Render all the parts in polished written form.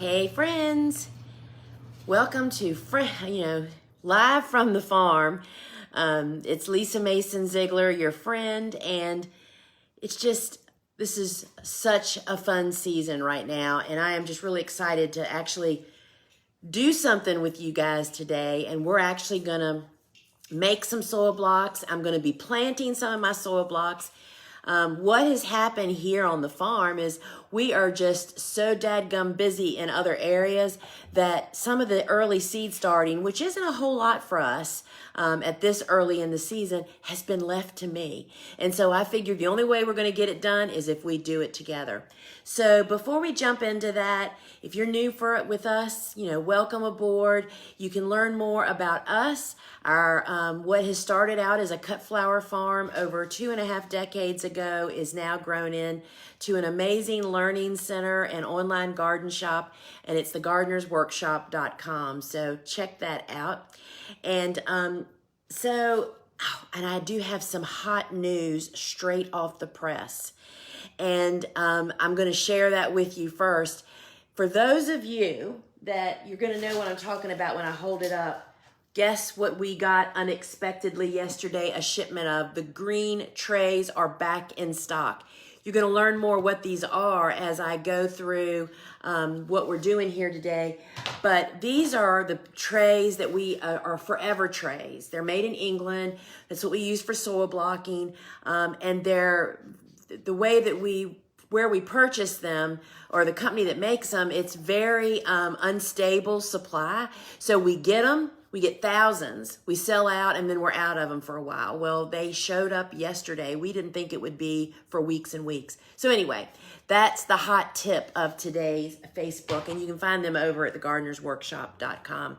Hey friends, welcome to live from the farm. It's Lisa Mason Ziegler, your friend, and this is such a fun season right now, and I am just really excited to actually do something with you guys today, and we're actually gonna make some soil blocks. I'm gonna be planting some of my soil blocks. What has happened here on the farm is we are just so dadgum busy in other areas that some of the early seed starting, which isn't a whole lot for us at this early in the season, has been left to me. And so I figured the only way we're going to get it done is if we do it together. So before we jump into that, if you're new with us, welcome aboard. You can learn more about us. Our what has started out as a cut flower farm over 2.5 decades ago is now grown into an amazing learning center and online garden shop, and it's thegardenersworkshop.com. So check that out. And and I do have some hot news straight off the press. And I'm going to share that with you first. For those of you that you're going to know what I'm talking about when I hold it up, guess what we got unexpectedly yesterday, a shipment of. The green trays are back in stock. You're going to learn more what these are as I go through what we're doing here today. But these are the trays that we are forever trays. They're made in England. That's what we use for soil blocking. And they're the way that where we purchase them, or the company that makes them, it's very unstable supply. So we get them, we get thousands, we sell out, and then we're out of them for a while. Well, they showed up yesterday. We didn't think it would be for weeks and weeks. So anyway, that's the hot tip of today's Facebook, and you can find them over at thegardenersworkshop.com.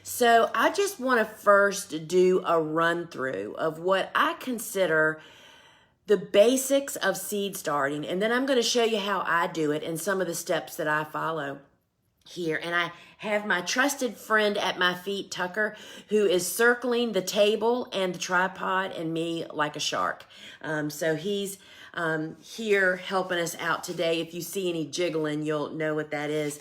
So I just want to first do a run through of what I consider the basics of seed starting, and then I'm going to show you how I do it and some of the steps that I follow here. And I have my trusted friend at my feet, Tucker, who is circling the table and the tripod and me like a shark. So he's here helping us out today. If you see any jiggling, you'll know what that is.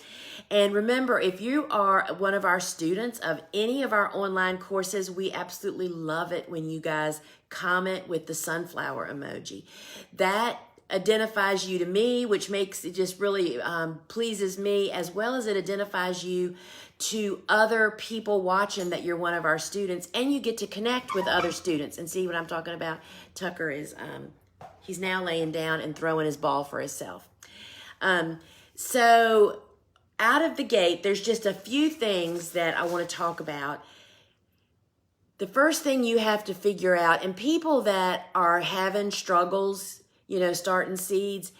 And remember, if you are one of our students of any of our online courses, we absolutely love it when you guys comment with the sunflower emoji. That identifies you to me, which makes it just really pleases me, as well as it identifies you to other people watching that you're one of our students, and you get to connect with other students and see what I'm talking about. Tucker is he's now laying down and throwing his ball for himself. So out of the gate, there's just a few things that I want to talk about. The first thing you have to figure out, and people that are having struggles, starting seeds,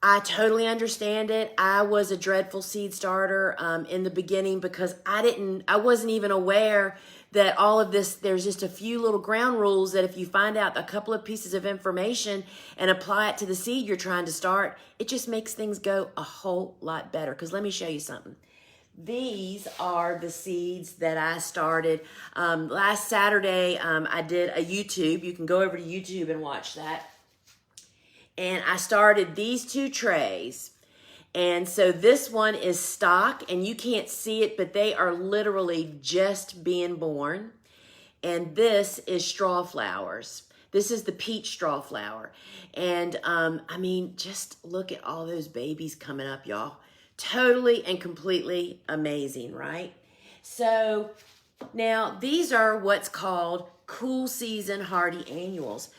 I totally understand it. I was a dreadful seed starter in the beginning because I wasn't even aware that all of this, there's just a few little ground rules that if you find out a couple of pieces of information and apply it to the seed you're trying to start, it just makes things go a whole lot better. Because let me show you something. These are the seeds that I started. Last Saturday, I did a YouTube. You can go over to YouTube and watch that. And I started these 2 trays. And so this one is stock, and you can't see it, but they are literally just being born. And this is straw flowers. This is the peach straw flower. And just look at all those babies coming up, y'all. Totally and completely amazing, right? So now these are what's called cool season hardy annuals.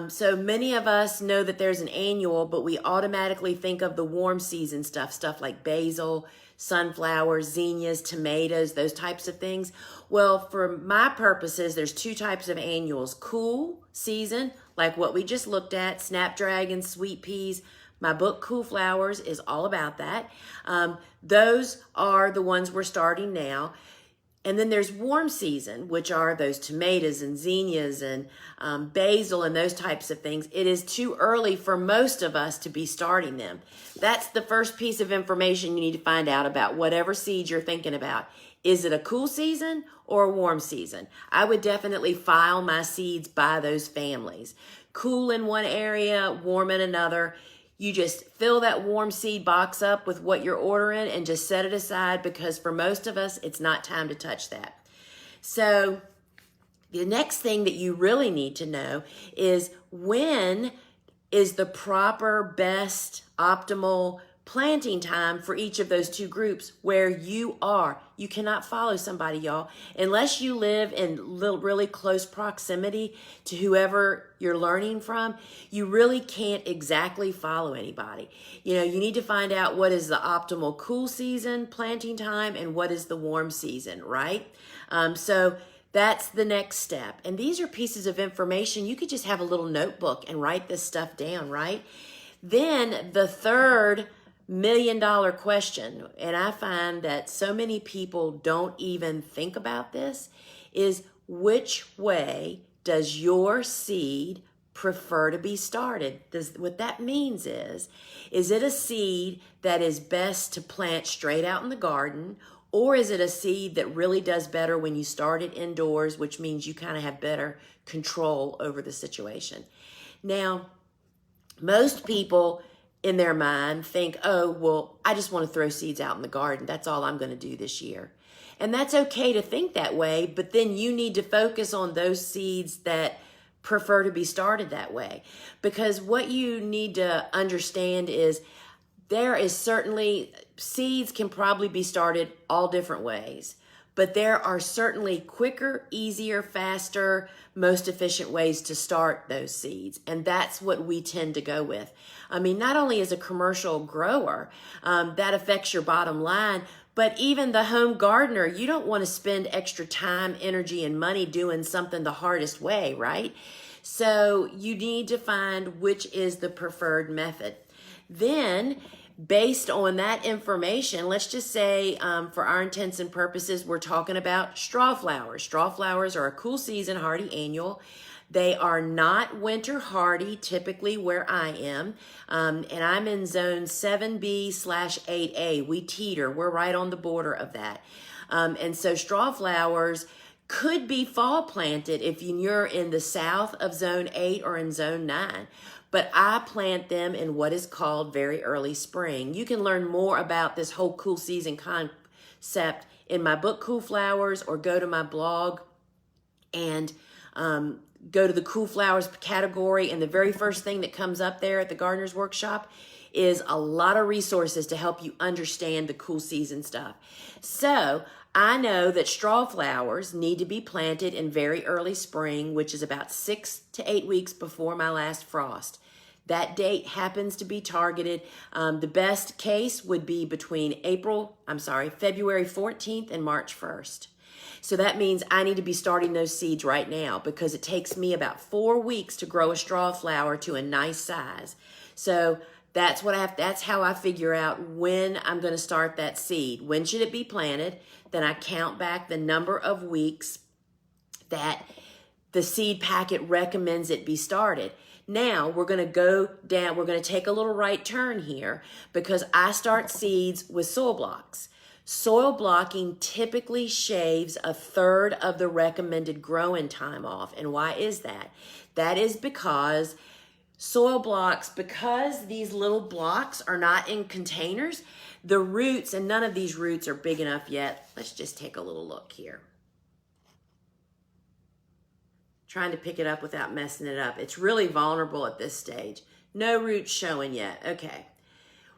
So many of us know that there's an annual, but we automatically think of the warm season stuff like basil, sunflowers, zinnias, tomatoes, those types of things. Well, for my purposes, there's 2 types of annuals. Cool season, like what we just looked at, snapdragons, sweet peas. My book, Cool Flowers, is all about that. Those are the ones we're starting now. And then there's warm season, which are those tomatoes and zinnias and basil and those types of things. It is too early for most of us to be starting them. That's the first piece of information you need to find out about whatever seeds you're thinking about. Is it a cool season or a warm season? I would definitely file my seeds by those families. Cool in one area, warm in another. You just fill that warm seed box up with what you're ordering and just set it aside, because for most of us, it's not time to touch that. So the next thing that you really need to know is, when is the proper, best, optimal planting time for each of those two groups where you are. You cannot follow somebody, y'all, unless you live in really close proximity to whoever you're learning from. You really can't exactly follow anybody. You know, you need to find out what is the optimal cool season planting time and what is the warm season, right? So that's the next step. And these are pieces of information. You could just have a little notebook and write this stuff down, right? Then the third million-dollar question, and I find that so many people don't even think about this, is which way does your seed prefer to be started? What that means is it a seed that is best to plant straight out in the garden, or is it a seed that really does better when you start it indoors, which means you kind of have better control over the situation? Now, most people in their mind think, oh, well, I just want to throw seeds out in the garden. That's all I'm going to do this year. And that's okay to think that way, but then you need to focus on those seeds that prefer to be started that way. Because what you need to understand is there is certainly, seeds can probably be started all different ways, but there are certainly quicker, easier, faster, most efficient ways to start those seeds. And that's what we tend to go with. I mean, not only as a commercial grower, that affects your bottom line, but even the home gardener, you don't want to spend extra time, energy, and money doing something the hardest way, right? So you need to find which is the preferred method. Then, based on that information, let's just say for our intents and purposes, we're talking about straw flowers. Straw flowers are a cool season hardy annual. They are not winter hardy, typically where I am. And I'm in zone 7B/8A. We teeter. We're right on the border of that. And so straw flowers could be fall planted if you're in the south of zone 8 or in zone 9. But I plant them in what is called very early spring. You can learn more about this whole cool season concept in my book, Cool Flowers, or go to my blog and go to the Cool Flowers category. And the very first thing that comes up there at the Gardener's Workshop is a lot of resources to help you understand the cool season stuff. So I know that straw flowers need to be planted in very early spring, which is about 6 to 8 weeks before my last frost. That date happens to be targeted. The best case would be between February 14th and March 1st. So that means I need to be starting those seeds right now, because it takes me about 4 weeks to grow a straw flower to a nice size. So that's how I figure out when I'm going to start that seed. When should it be planted? Then I count back the number of weeks that the seed packet recommends it be started. Now we're going to go down, we're going to take a little right turn here, because I start seeds with soil blocks. Soil blocking typically shaves a third of the recommended growing time off. And why is that? That is because soil blocks, because these little blocks are not in containers, the roots, and none of these roots are big enough yet. Let's just take a little look here. Trying to pick it up without messing it up. It's really vulnerable at this stage. No roots showing yet. Okay.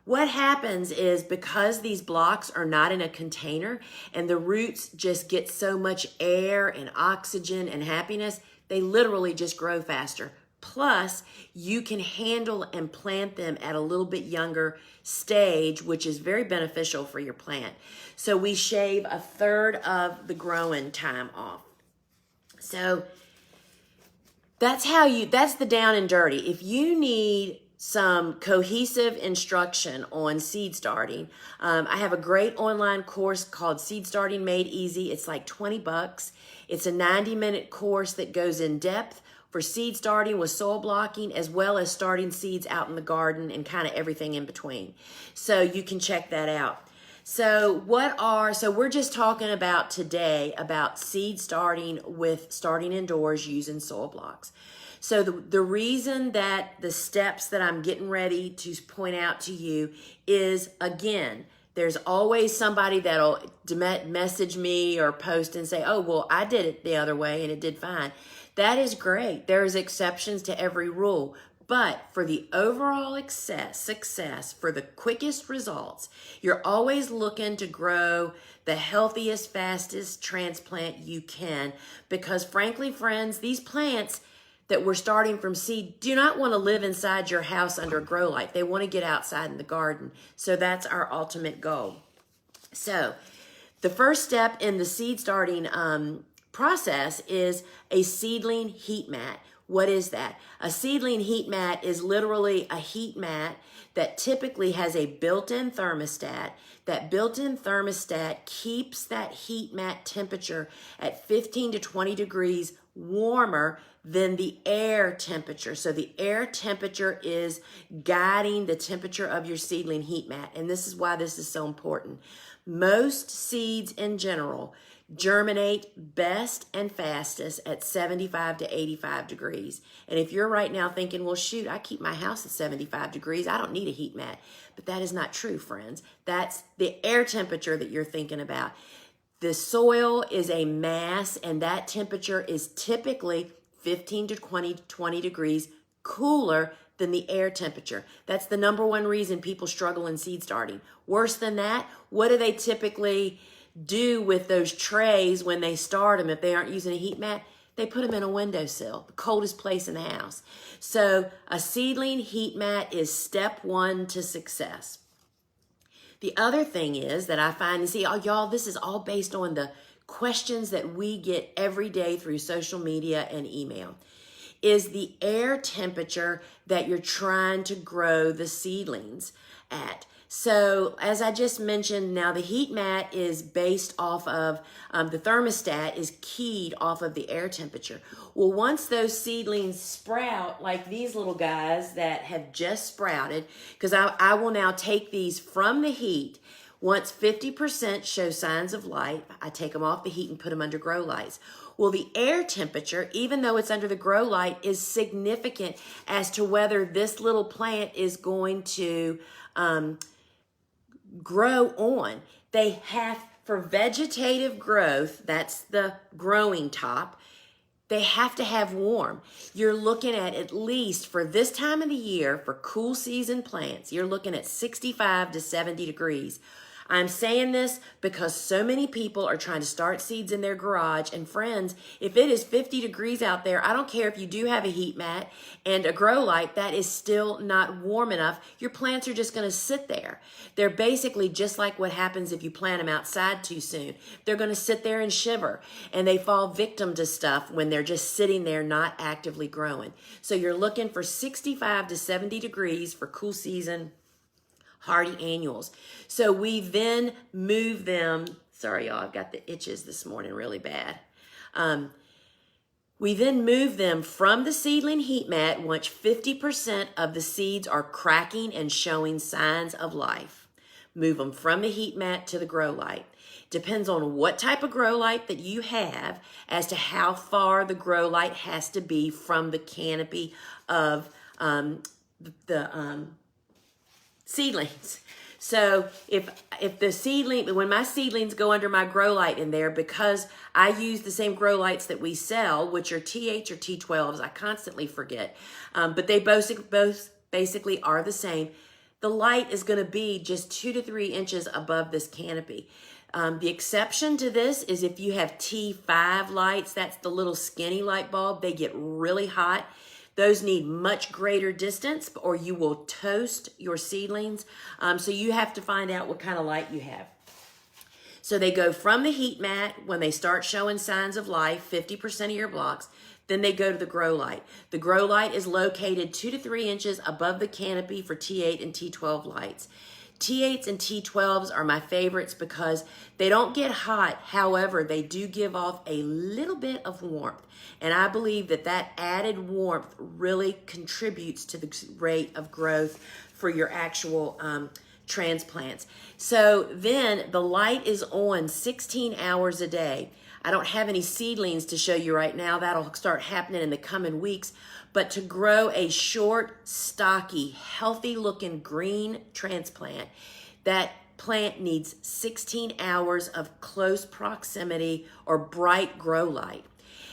What happens is, because these blocks are not in a container and the roots just get so much air and oxygen and happiness, they literally just grow faster. Plus, you can handle and plant them at a little bit younger stage, which is very beneficial for your plant. So we shave a third of the growing time off. So that's the down and dirty. If you need some cohesive instruction on seed starting, I have a great online course called Seed Starting Made Easy. It's like $20. It's a 90-minute course that goes in depth for seed starting with soil blocking, as well as starting seeds out in the garden and kind of everything in between. So you can check that out. So we're just talking about today about seed starting indoors using soil blocks. So the reason that the steps that I'm getting ready to point out to you is, again, there's always somebody that'll message me or post and say, oh, well, I did it the other way and it did fine. That is great. There's exceptions to every rule. But for the overall success, for the quickest results, you're always looking to grow the healthiest, fastest transplant you can. Because frankly, friends, these plants that we're starting from seed do not want to live inside your house under a grow light. They want to get outside in the garden. So that's our ultimate goal. So the first step in the seed starting process is a seedling heat mat. What is that? A seedling heat mat is literally a heat mat that typically has a built-in thermostat. That built-in thermostat keeps that heat mat temperature at 15 to 20 degrees warmer than the air temperature. So the air temperature is guiding the temperature of your seedling heat mat. And this is why this is so important. Most seeds in general germinate best and fastest at 75 to 85 degrees. And if you're right now thinking, well, shoot, I keep my house at 75 degrees. I don't need a heat mat. But that is not true, friends. That's the air temperature that you're thinking about. The soil is a mass, and that temperature is typically 15 to 20 degrees cooler than the air temperature. That's the number one reason people struggle in seed starting. Worse than that, what do they typically do with those trays when they start them if they aren't using a heat mat? They put them in a windowsill, the coldest place in the house. So a seedling heat mat is step one to success. The other thing is that I find, and see, y'all, this is all based on the questions that we get every day through social media and email, is the air temperature that you're trying to grow the seedlings at. So as I just mentioned, now the heat mat is based off of, the thermostat is keyed off of the air temperature. Well, once those seedlings sprout, like these little guys that have just sprouted, because I will now take these from the heat. Once 50% show signs of life, I take them off the heat and put them under grow lights. Well, the air temperature, even though it's under the grow light, is significant as to whether this little plant is going to grow on. They have, for vegetative growth, that's the growing top, they have to have warm. You're looking at least for this time of the year, for cool season plants, you're looking at 65 to 70 degrees. I'm saying this because so many people are trying to start seeds in their garage. And friends, if it is 50 degrees out there, I don't care if you do have a heat mat and a grow light, that is still not warm enough. Your plants are just going to sit there. They're basically just like what happens if you plant them outside too soon. They're going to sit there and shiver, and they fall victim to stuff when they're just sitting there not actively growing. So you're looking for 65 to 70 degrees for cool season hardy annuals. So we then move them. Sorry, y'all, I've got the itches this morning really bad. We then move them from the seedling heat mat once 50% of the seeds are cracking and showing signs of life. Move them from the heat mat to the grow light. Depends on what type of grow light that you have as to how far the grow light has to be from the canopy of the seedlings. So if the seedling, when my seedlings go under my grow light in there, because I use the same grow lights that we sell, which are TH or T12s, I constantly forget, but they both basically are the same. The light is going to be just 2 to 3 inches above this canopy. The exception to this is if you have T5 lights, that's the little skinny light bulb, they get really hot. Those need much greater distance or you will toast your seedlings. So you have to find out what kind of light you have. So they go from the heat mat when they start showing signs of life, 50% of your blocks, then they go to the grow light. The grow light is located 2 to 3 inches above the canopy for T8 and T12 lights. T8s and T12s are my favorites because they don't get hot. However, they do give off a little bit of warmth. And I believe that that added warmth really contributes to the rate of growth for your actual transplants. So then the light is on 16 hours a day. I don't have any seedlings to show you right now. That'll start happening in the coming weeks. But to grow a short, stocky, healthy looking green transplant, that plant needs 16 hours of close proximity or bright grow light.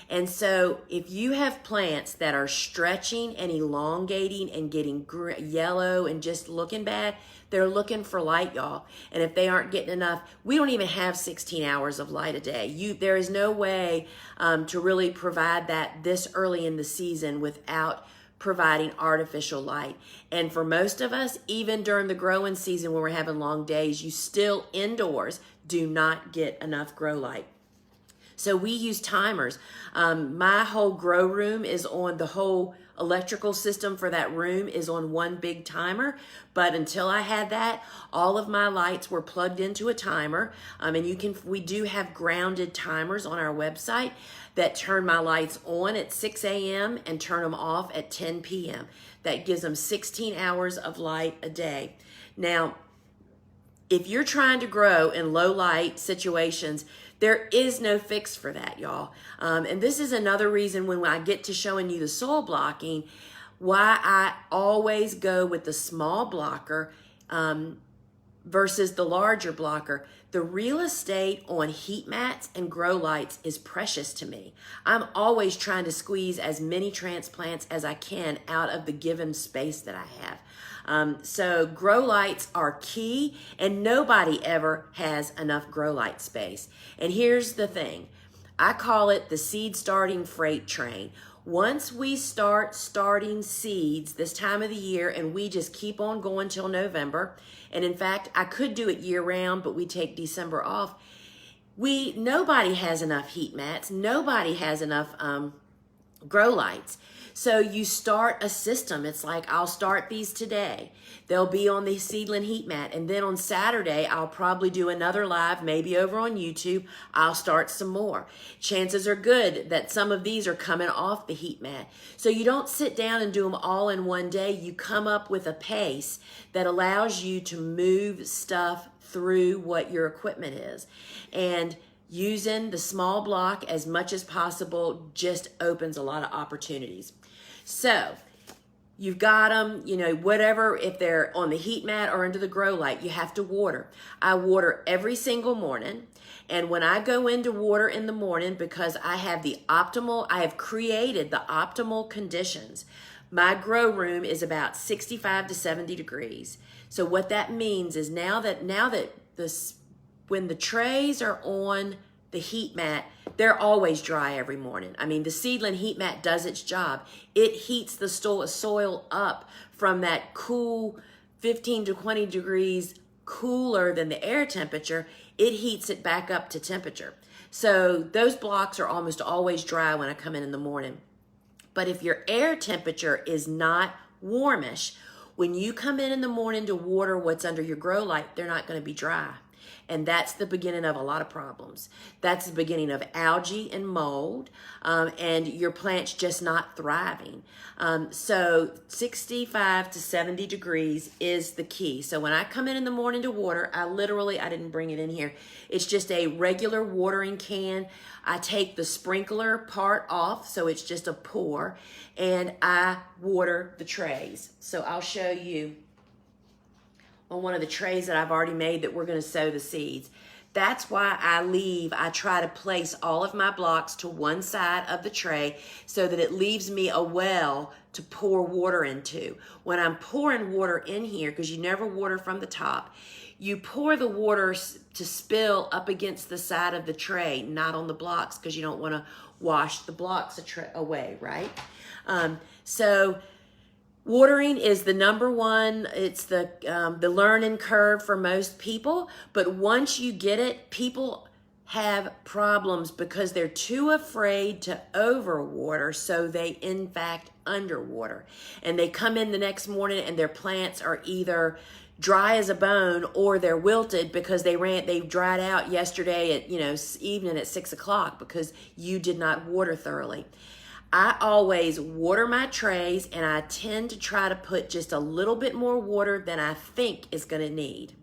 And so if you have plants that are stretching and elongating and getting yellow and just looking bad, they're looking for light, y'all. And if they aren't getting enough, we don't even have 16 hours of light a day. There is no way to really provide that this early in the season without providing artificial light. And for most of us, even during the growing season when we're having long days, you still indoors do not get enough grow light. So we use timers. My whole grow room is on, the whole electrical system for that room is on one big timer. But until I had that, all of my lights were plugged into a timer. And we do have grounded timers on our website that turn my lights on at 6 a.m. and turn them off at 10 p.m. That gives them 16 hours of light a day. Now, if you're trying to grow in low light situations, there is no fix for that, y'all. And this is another reason when I get to showing you the soil blocking, why I always go with the small blocker versus the larger blocker. The real estate on heat mats and grow lights is precious to me. I'm always trying to squeeze as many transplants as I can out of the given space that I have. So grow lights are key, and nobody ever has enough grow light space. And here's the thing. I call it the seed starting freight train. Once we start starting seeds this time of the year, and we just keep on going till November, and in fact, I could do it year round, but we take December off. Nobody has enough heat mats. Nobody has enough grow lights. So you start a system. It's like, I'll start these today. They'll be on the Seedling Heat Mat. And then on Saturday, I'll probably do another live, maybe over on YouTube. I'll start some more. Chances are good that some of these are coming off the heat mat. So you don't sit down and do them all in one day. You come up with a pace that allows you to move stuff through what your equipment is. And using the small block as much as possible just opens a lot of opportunities. So you've got them, whatever, if they're on the heat mat or under the grow light, you have to water. I water every single morning. And when I go into water in the morning, because I have created the optimal conditions, my grow room is about 65 to 70 degrees. So what that means is now that when the trays are on the heat mat, they're always dry every morning. I mean, the Seedling Heat Mat does its job. It heats the soil up from that cool 15 to 20 degrees cooler than the air temperature. It heats it back up to temperature. So those blocks are almost always dry when I come in the morning. But if your air temperature is not warmish, when you come in the morning to water what's under your grow light, they're not going to be dry. And that's the beginning of a lot of problems. That's the beginning of algae and mold, and your plant's just not thriving. So 65 to 70 degrees is the key. So when I come in the morning to water, I didn't bring it in here. It's just a regular watering can. I take the sprinkler part off, so it's just a pour, and I water the trays. So I'll show you on one of the trays that I've already made that we're going to sow the seeds. That's why I try to place all of my blocks to one side of the tray so that it leaves me a well to pour water into. When I'm pouring water in here, because you never water from the top, you pour the water to spill up against the side of the tray, not on the blocks, because you don't want to wash the blocks away, right? So watering is the number one. It's the learning curve for most people. But once you get it, people have problems because they're too afraid to overwater, so they in fact underwater. And they come in the next morning and their plants are either dry as a bone or they're wilted because they dried out yesterday at evening at 6 o'clock because you did not water thoroughly. I always water my trays, and I tend to try to put just a little bit more water than I think is going to need.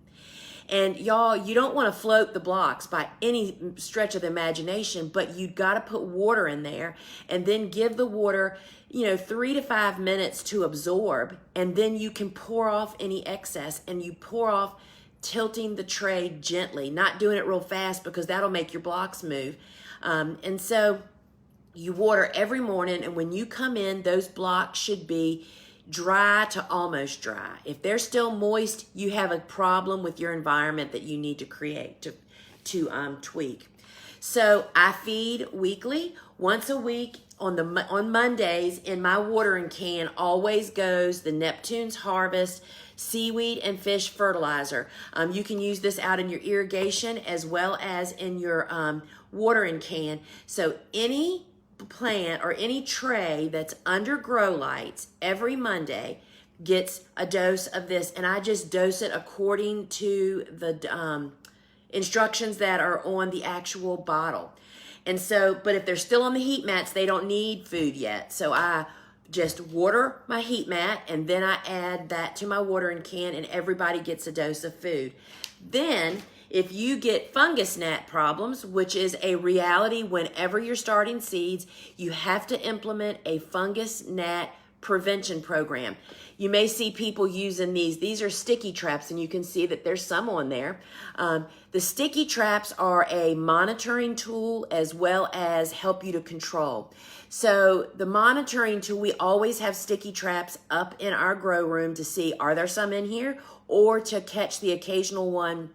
And y'all, you don't want to float the blocks by any stretch of the imagination, but you got to put water in there and then give the water, 3 to 5 minutes to absorb. And then you can pour off any excess, and you pour off tilting the tray gently, not doing it real fast because that'll make your blocks move. And so you water every morning, and when you come in, those blocks should be dry to almost dry. If they're still moist, you have a problem with your environment that you need to create, to tweak. So I feed weekly. Once a week on Mondays in my watering can always goes the Neptune's Harvest Seaweed and Fish Fertilizer. You can use this out in your irrigation as well as in your watering can. So any plant or any tray that's under grow lights every Monday gets a dose of this, and I just dose it according to the instructions that are on the actual bottle. And so, but if they're still on the heat mats, they don't need food yet. So I just water my heat mat, and then I add that to my watering can, and everybody gets a dose of food. Then, if you get fungus gnat problems, which is a reality whenever you're starting seeds, you have to implement a fungus gnat prevention program. You may see people using these. These are sticky traps, and you can see that there's some on there. The sticky traps are a monitoring tool as well as help you to control. So the monitoring tool, we always have sticky traps up in our grow room to see, are there some in here? Or to catch the occasional one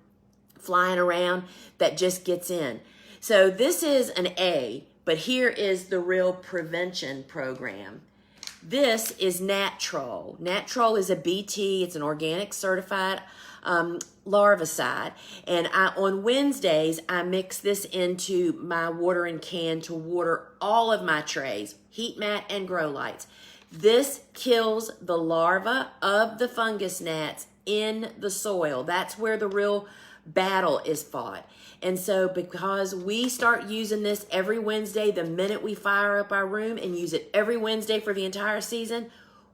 flying around that just gets in. So this is an A, but here is the real prevention program. This is Natrol. Natrol is a BT. It's an organic certified larvicide. And on Wednesdays, I mix this into my watering can to water all of my trays, heat mat and grow lights. This kills the larva of the fungus gnats in the soil. That's where the real battle is fought. And so because we start using this every Wednesday, the minute we fire up our room, and use it every Wednesday for the entire season,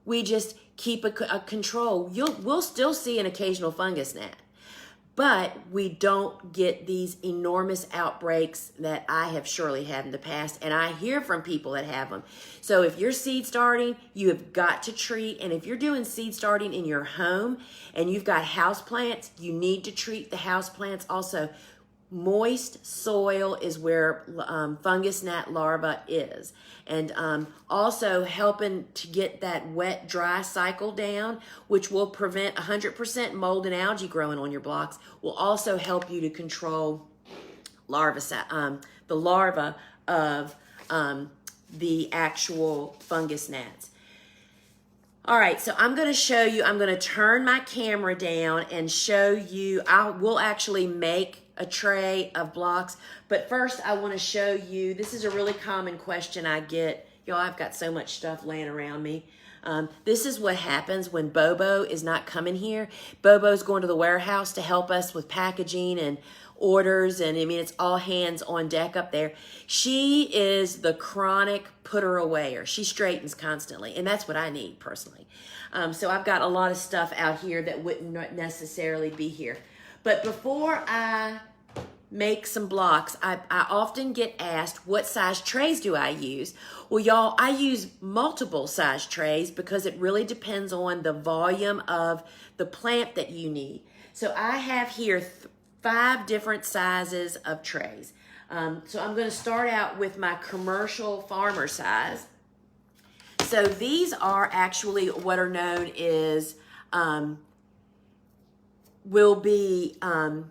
we just keep a control. We'll still see an occasional fungus gnat, but we don't get these enormous outbreaks that I have surely had in the past, and I hear from people that have them. So if you're seed starting, you have got to treat, and if you're doing seed starting in your home and you've got house plants, you need to treat the house plants also. Moist soil is where fungus gnat larva is. And also helping to get that wet, dry cycle down, which will prevent 100% mold and algae growing on your blocks, will also help you to control the larva of the actual fungus gnats. All right, so I'm going to show you, I'm going to turn my camera down and show you, we'll actually make a tray of blocks. But first, I want to show you, this is a really common question I get. Y'all, I've got so much stuff laying around me. This is what happens when Bobo is not coming here. Bobo's going to the warehouse to help us with packaging and orders, and I mean, it's all hands on deck up there. She is the chronic putter-awayer. She straightens constantly, and that's what I need personally. So I've got a lot of stuff out here that wouldn't necessarily be here. But before I make some blocks, I often get asked, what size trays do I use? Well, y'all, I use multiple size trays because it really depends on the volume of the plant that you need. So I have here 5 different sizes of trays. So I'm going to start out with my commercial farmer size. So these are actually what are known as will be, I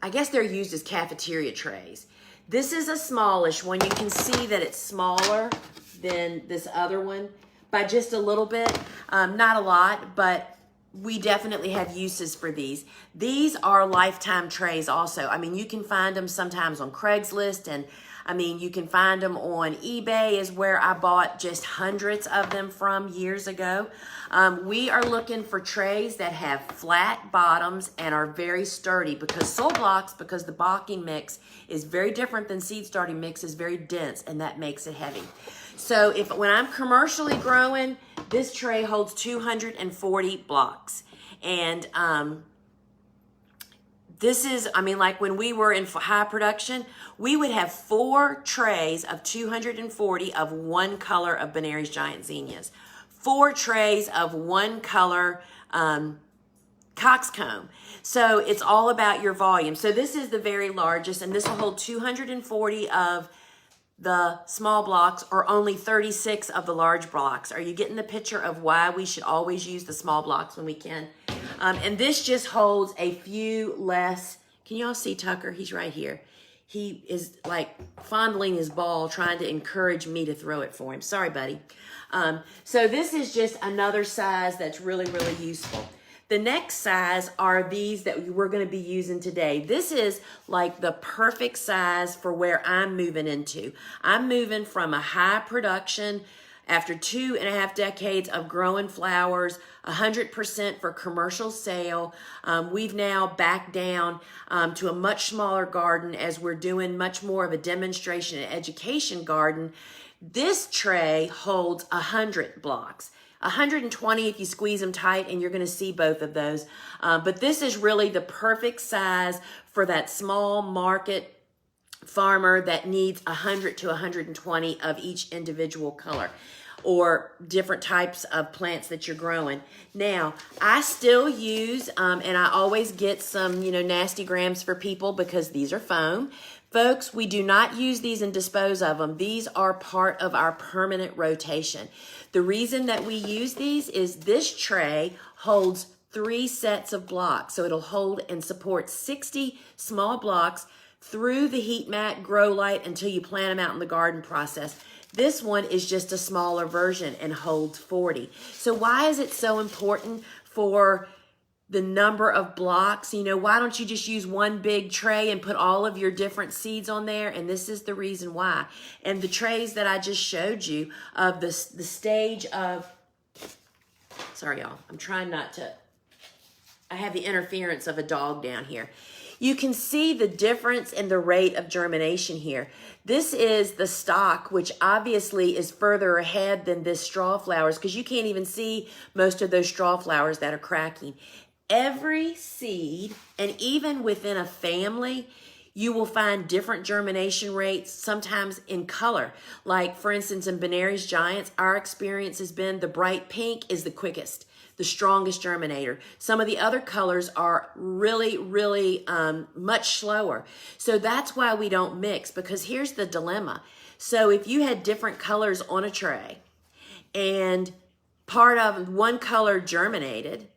guess they're used as cafeteria trays. This is a smallish one. You can see that it's smaller than this other one by just a little bit. Not a lot, but we definitely have uses for these. These are lifetime trays also. I mean, you can find them sometimes on Craigslist, and I mean, you can find them on eBay is where I bought just hundreds of them from years ago. We are looking for trays that have flat bottoms and are very sturdy, because soil blocks, because the balking mix is very different than seed starting mix, is very dense, and that makes it heavy. So when I'm commercially growing, this tray holds 240 blocks. And this is, I mean, like when we were in high production, we would have 4 trays of 240 of one color of Benary's giant zinnias, 4 trays of one color coxcomb. So it's all about your volume. So this is the very largest, and this will hold 240 of the small blocks or only 36 of the large blocks. Are you getting the picture of why we should always use the small blocks when we can? And this just holds a few less. Can you all see Tucker? He's right here. He is like fondling his ball, trying to encourage me to throw it for him. Sorry, buddy. So this is just another size that's really, really useful. The next size are these that we're going to be using today. This is like the perfect size for where I'm moving into. I'm moving from a high production after 2.5 decades of growing flowers, 100% for commercial sale. We've now backed down to a much smaller garden as we're doing much more of a demonstration and education garden. This tray holds 100 blocks. 120 if you squeeze them tight, and you're going to see both of those. But this is really the perfect size for that small market farmer that needs 100 to 120 of each individual color or different types of plants that you're growing. Now, I still use, and I always get some, nasty grams for people because these are foam. Folks, we do not use these and dispose of them. These are part of our permanent rotation. The reason that we use these is this tray holds 3 sets of blocks. So it'll hold and support 60 small blocks through the heat mat, grow light, until you plant them out in the garden process. This one is just a smaller version and holds 40. So why is it so important for the number of blocks? Why don't you just use one big tray and put all of your different seeds on there? And this is the reason why. And the trays that I just showed you of the stage of, sorry y'all, I'm trying not to, I have the interference of a dog down here. You can see the difference in the rate of germination here. This is the stock, which obviously is further ahead than this straw flowers because you can't even see most of those straw flowers that are cracking. Every seed, and even within a family, you will find different germination rates, sometimes in color. Like, for instance, in Benary's Giants, our experience has been the bright pink is the quickest, the strongest germinator. Some of the other colors are really, really much slower. So that's why we don't mix, because here's the dilemma. So if you had different colors on a tray and part of one color germinated,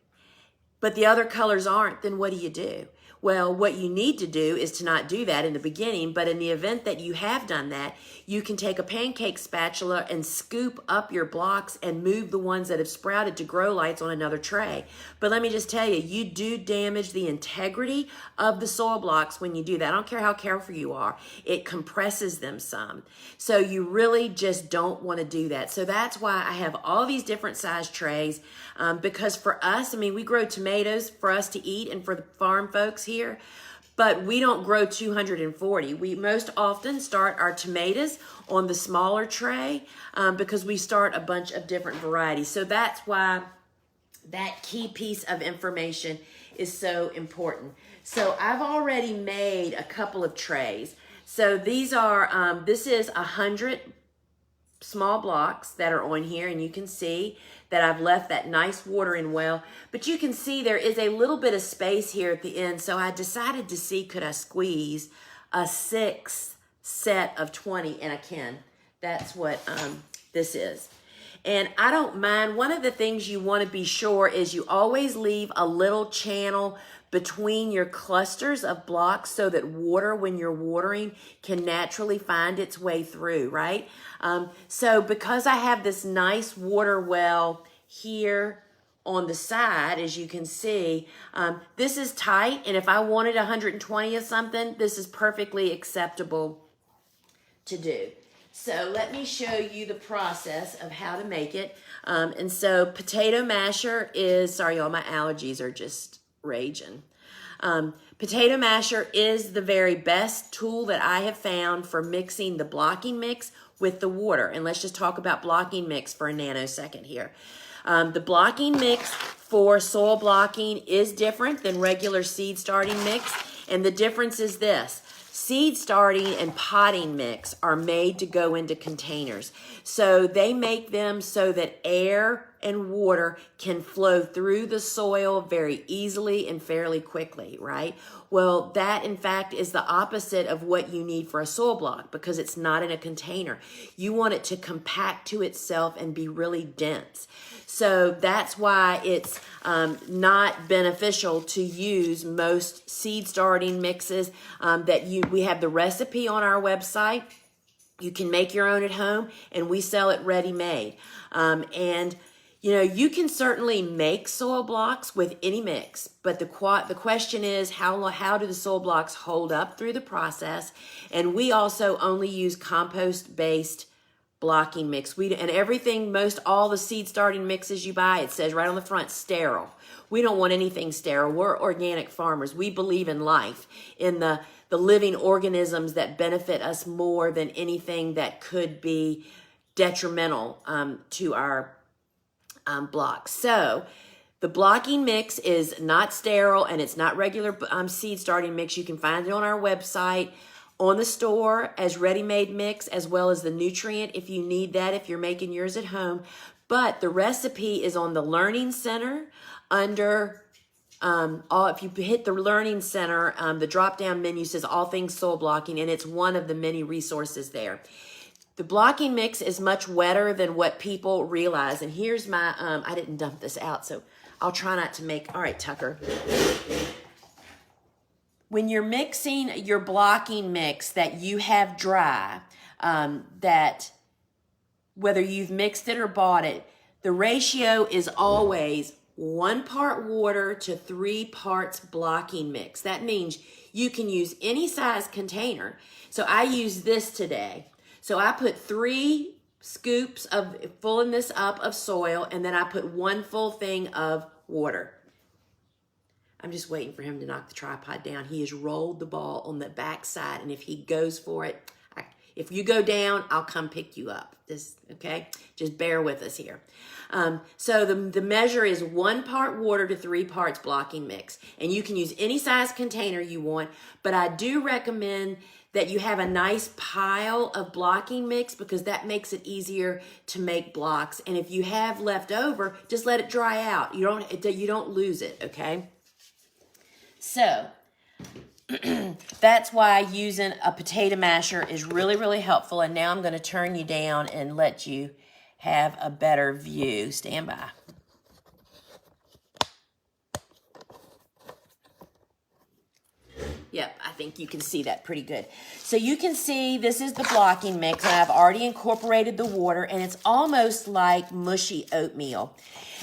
but the other colors aren't, then what do? Well, what you need to do is to not do that in the beginning, but in the event that you have done that, you can take a pancake spatula and scoop up your blocks and move the ones that have sprouted to grow lights on another tray. But let me just tell you, you do damage the integrity of the soil blocks when you do that. I don't care how careful you are. It compresses them some. So you really just don't want to do that. So that's why I have all these different size trays, because for us, we grow tomatoes for us to eat and for the farm folks here, but we don't grow 240. We most often start our tomatoes on the smaller tray because we start a bunch of different varieties. So that's why that key piece of information is so important. So I've already made a couple of trays. So these are, this is 100 small blocks that are on here, and you can see that I've left that nice watering well, but you can see there is a little bit of space here at the end, so I decided to see could I squeeze a 6th set of 20, and I can. That's what this is. And I don't mind. One of the things you want to be sure is you always leave a little channel between your clusters of blocks so that water, when you're watering, can naturally find its way through, right? So because I have this nice water well here on the side, as you can see, this is tight, and if I wanted 120 of something, this is perfectly acceptable to do. So let me show you the process of how to make it. And so potato masher is, sorry y'all, my allergies are just raging. Potato masher is the very best tool that I have found for mixing the blocking mix with the water. And let's just talk about blocking mix for a nanosecond here. The blocking mix for soil blocking is different than regular seed starting mix. And the difference is this. Seed starting and potting mix are made to go into containers. So they make them so that air and water can flow through the soil very easily and fairly quickly, right? Well, that in fact is the opposite of what you need for a soil block because it's not in a container. You want it to compact to itself and be really dense. So that's why it's not beneficial to use most seed starting mixes we have the recipe on our website. You can make your own at home and we sell it ready-made. And you know, you can certainly make soil blocks with any mix, but the question is how do the soil blocks hold up through the process? And we also only use compost-based blocking mix. And everything, all the seed starting mixes you buy, it says right on the front, sterile. We don't want anything sterile. We're organic farmers. We believe in life, in the living organisms that benefit us more than anything that could be detrimental to our blocks. So the blocking mix is not sterile and it's not regular seed starting mix. You can find it on our website, on the store as ready-made mix, as well as the nutrient if you need that, if you're making yours at home. But the recipe is on the Learning Center under if you hit the Learning Center, the drop-down menu says all things soil blocking, and it's one of the many resources there. The blocking mix is much wetter than what people realize. And here's my, I didn't dump this out, so I'll try not to make, all right, Tucker. When you're mixing your blocking mix that you have dry, that whether you've mixed it or bought it, the ratio is always 1 part water to 3 parts blocking mix. That means you can use any size container. So I use this today. So I put 3 scoops of filling this up of soil, and then I put 1 full thing of water. I'm just waiting for him to knock the tripod down. He has rolled the ball on the back side, and if he goes for it, if you go down, I'll come pick you up. Okay? Just bear with us here. So the measure is 1 part water to 3 parts blocking mix. And you can use any size container you want, but I do recommend that you have a nice pile of blocking mix because that makes it easier to make blocks. And if you have left over, just let it dry out. You don't lose it, okay? So that's why using a potato masher is really, really helpful. And now I'm going to turn you down and let you have a better view. Stand by. Yep, I think you can see that pretty good. So you can see this is the blocking mix, and I've already incorporated the water, and it's almost like mushy oatmeal.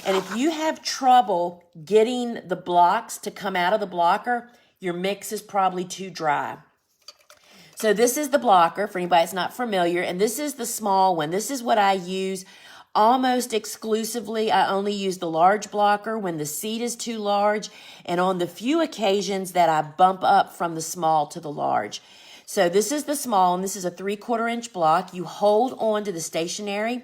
And if you have trouble getting the blocks to come out of the blocker, your mix is probably too dry. So this is the blocker, for anybody that's not familiar, and this is the small one. This is what I use almost exclusively. I only use the large blocker when the seed is too large, and on the few occasions that I bump up from the small to the large. So this is the small, and this is a 3/4 inch block. You hold on to the stationary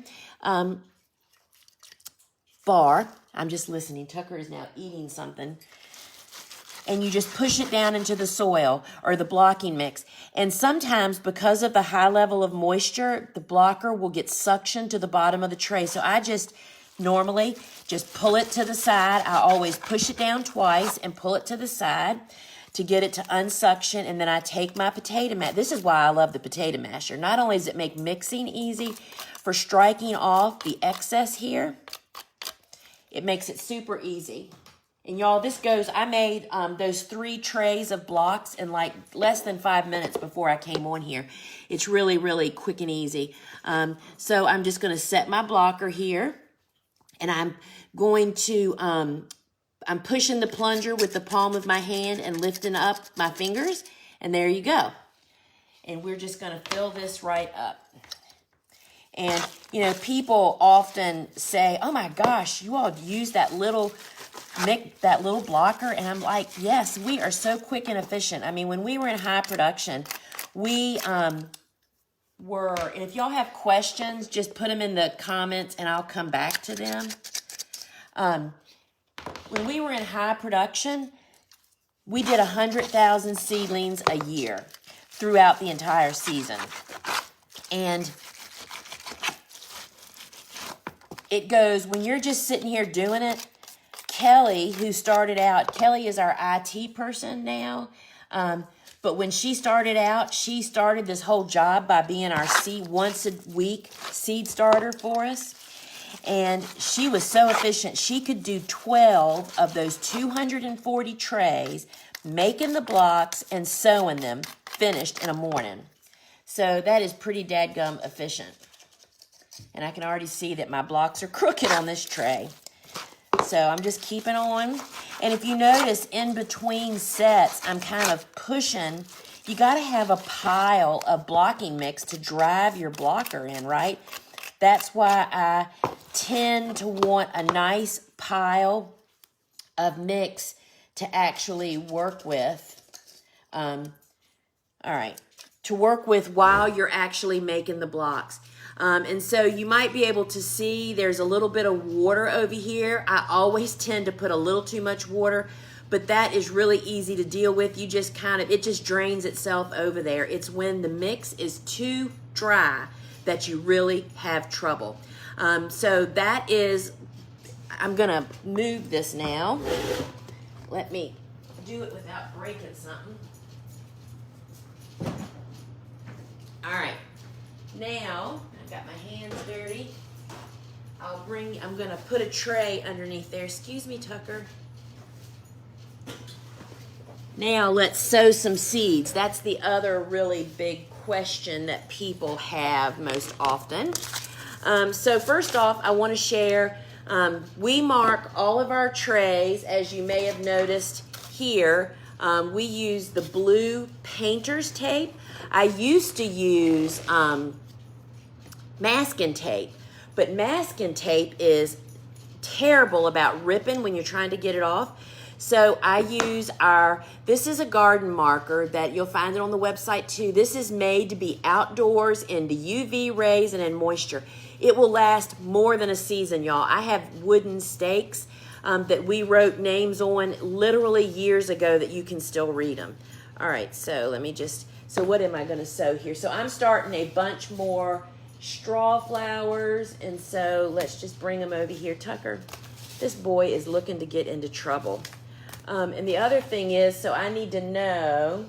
bar. I'm just listening. Tucker is now eating something. And you just push it down into the soil or the blocking mix. And sometimes because of the high level of moisture, the blocker will get suction to the bottom of the tray. So I normally just pull it to the side. I always push it down twice and pull it to the side to get it to unsuction. And then I take my potato mat. This is why I love the potato masher. Not only does it make mixing easy for striking off the excess here, it makes it super easy. And y'all, I made those 3 trays of blocks in like less than 5 minutes before I came on here. It's really, really quick and easy. So I'm just going to set my blocker here. And I'm going to, I'm pushing the plunger with the palm of my hand and lifting up my fingers. And there you go. And we're just going to fill this right up. And, you know, people often say, oh my gosh, you all use that little blocker. And I'm like, yes, we are so quick and efficient. I mean, when we were in high production, we and if y'all have questions, just put them in the comments and I'll come back to them. When we were in high production, we did 100,000 seedlings a year throughout the entire season. And it goes, when you're just sitting here doing it, Kelly, who started out, Kelly is our IT person now, but when she started out, she started this whole job by being our once a week seed starter for us. And she was so efficient. She could do 12 of those 240 trays, making the blocks and sewing them, finished in a morning. So that is pretty dadgum efficient. And I can already see that my blocks are crooked on this tray. So I'm just keeping on. And if you notice, in between sets, I'm kind of pushing. You got to have a pile of blocking mix to drive your blocker in, right? That's why I tend to want a nice pile of mix to actually work with. All right, to work with while you're actually making the blocks. And so you might be able to see there's a little bit of water over here. I always tend to put a little too much water, but that is really easy to deal with. You just it just drains itself over there. It's when the mix is too dry that you really have trouble. So that is, I'm gonna move this now. Let me do it without breaking something. All right, now I've got my hands dirty. I'm gonna put a tray underneath there. Excuse me, Tucker. Now let's sow some seeds. That's the other really big question that people have most often. So first off, I want to share, we mark all of our trays, as you may have noticed here. We use the blue painter's tape. I used to use masking tape, but masking tape is terrible about ripping when you're trying to get it off. So I use this is a garden marker that you'll find it on the website too. This is made to be outdoors in the UV rays and in moisture. It will last more than a season, y'all. I have wooden stakes that we wrote names on literally years ago that you can still read them. All right, so so what am I gonna sow here? So I'm starting a bunch more straw flowers, and so let's just bring them over here. Tucker, this boy is looking to get into trouble. And the other thing is, so I need to know,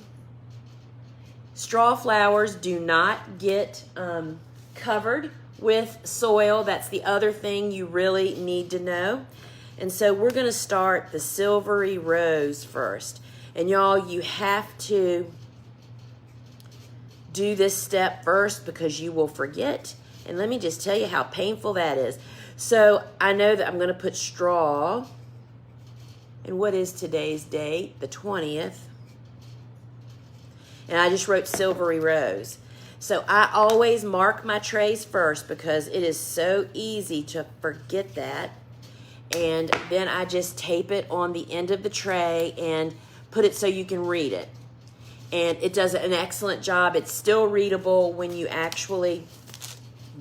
straw flowers do not get covered with soil. That's the other thing you really need to know. And so we're going to start the silvery rose first. And y'all, you have to do this step first because you will forget. And let me just tell you how painful that is. So I know that I'm going to put straw. And what is today's date? The 20th. And I just wrote silvery rose. So I always mark my trays first because it is so easy to forget that. And then I just tape it on the end of the tray and put it so you can read it. And it does an excellent job. It's still readable when you actually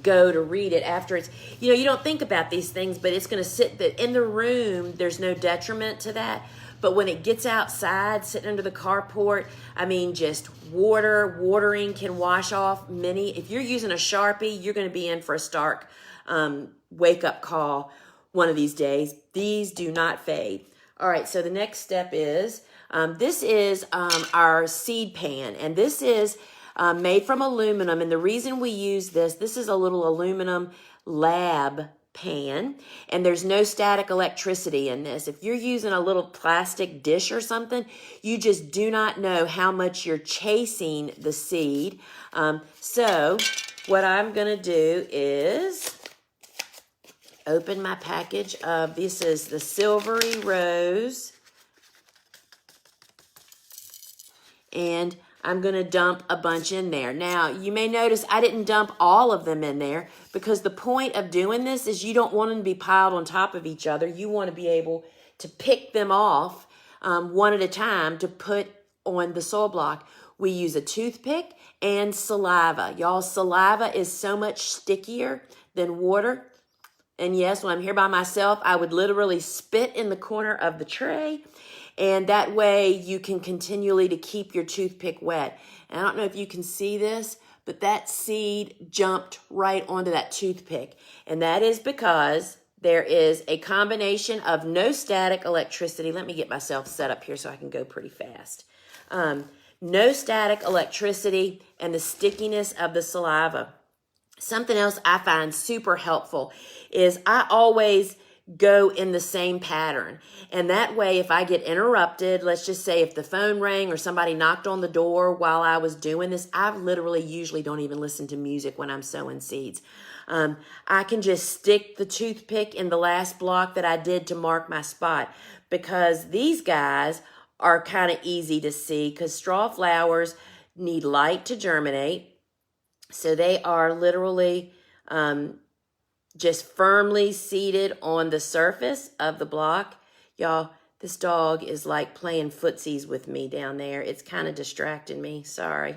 go to read it after it's, you don't think about these things, but it's going to sit in the room. There's no detriment to that. But when it gets outside, sitting under the carport, I mean, just watering can wash off many. If you're using a Sharpie, you're going to be in for a stark wake-up call one of these days. These do not fade. All right, so the next step is, this is our seed pan, and this is made from aluminum. And the reason we use this is a little aluminum lab pan, and there's no static electricity in this. If you're using a little plastic dish or something, you just do not know how much you're chasing the seed. So what I'm going to do is open my package of, this is the silvery rose, and I'm going to dump a bunch in there. Now, you may notice I didn't dump all of them in there because the point of doing this is you don't want them to be piled on top of each other. You want to be able to pick them off one at a time to put on the soil block. We use a toothpick and saliva. Y'all, saliva is so much stickier than water. And yes, when I'm here by myself, I would literally spit in the corner of the tray. And that way you can continually to keep your toothpick wet. And I don't know if you can see this, but that seed jumped right onto that toothpick. And that is because there is a combination of no static electricity. Let me get myself set up here so I can go pretty fast. No static electricity and the stickiness of the saliva. Something else I find super helpful is I always go in the same pattern. And that way, if I get interrupted, let's just say if the phone rang or somebody knocked on the door while I was doing this, I literally usually don't even listen to music when I'm sowing seeds. I can just stick the toothpick in the last block that I did to mark my spot, because these guys are kind of easy to see because straw flowers need light to germinate. So they are literally just firmly seated on the surface of the block. Y'all, this dog is like playing footsies with me down there. It's kind of distracting me. Sorry.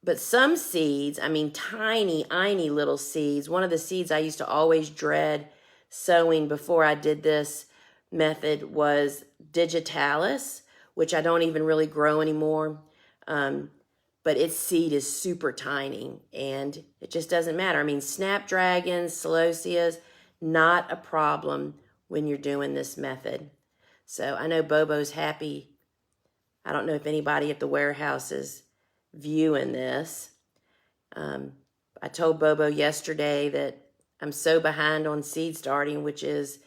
But some seeds, I mean, tiny little seeds. One of the seeds I used to always dread sowing before I did this method was digitalis, which I don't even really grow anymore. But its seed is super tiny and it just doesn't matter. I mean, snapdragons, celosias, not a problem when you're doing this method. So I know Bobo's happy. I don't know if anybody at the warehouse is viewing this. I told Bobo yesterday that I'm so behind on seed starting, which is